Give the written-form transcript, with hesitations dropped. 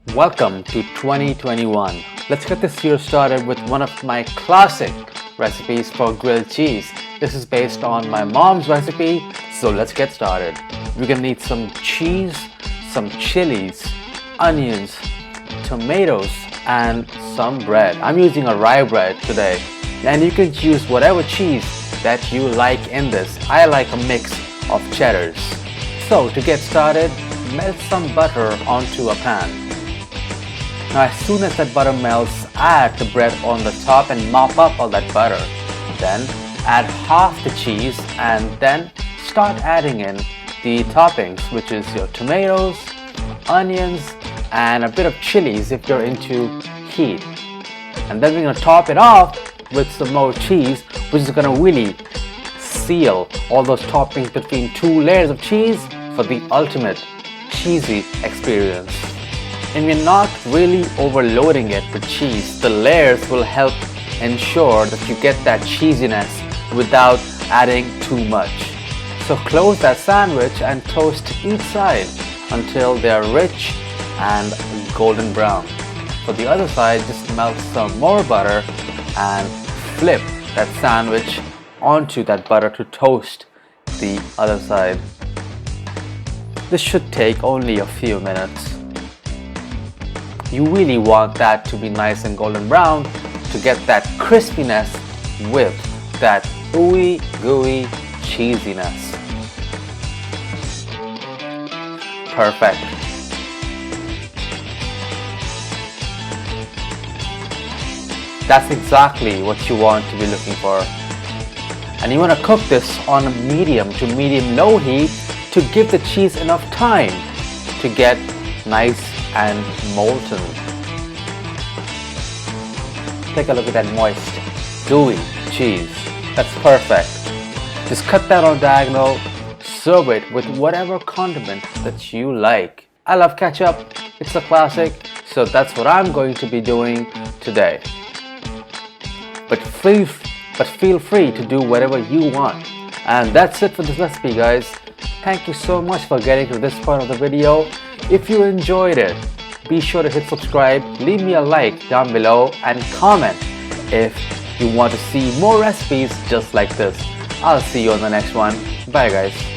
Welcome to 2021. Let's get this year started with one of my classic recipes for grilled cheese. This is based on my mom's recipe, so let's get started. We're gonna need some cheese, some chilies, onions, tomatoes, and some bread. I'm using a rye bread today, and you can use whatever cheese that you like in this. I like a mix of cheddars. So to get started, melt some butter onto a pan. Now as soon as that butter melts, add the bread on the top and mop up all that butter. Then add half the cheese and then start adding in the toppings, which is your tomatoes, onions, and a bit of chilies if you're into heat. And then we're going to top it off with some more cheese, which is going to really seal all those toppings between two layers of cheese for the ultimate cheesy experience. And we're not really overloading it with cheese. The layers will help ensure that you get that cheesiness without adding too much. So close that sandwich and toast each side until they are rich and golden brown. For the other side, just melt some more butter and flip that sandwich onto that butter to toast the other side. This should take only a few minutes. You really want that to be nice and golden brown to get that crispiness with that ooey gooey cheesiness. Perfect. That's exactly what you want to be looking for. And you want to cook this on a medium to medium low heat to give the cheese enough time to get nice and molten. Take a look at that moist, gooey cheese. That's perfect. Just cut that on diagonal, serve it with whatever condiment that you like. I love ketchup, it's a classic, so that's what I'm going to be doing today. But feel free to do whatever you want. And that's it for this recipe, guys. Thank you so much for getting to this part of the video. If you enjoyed it, be sure to hit subscribe, leave me a like down below, and comment if you want to see more recipes just like this. I'll see you on the next one. Bye guys.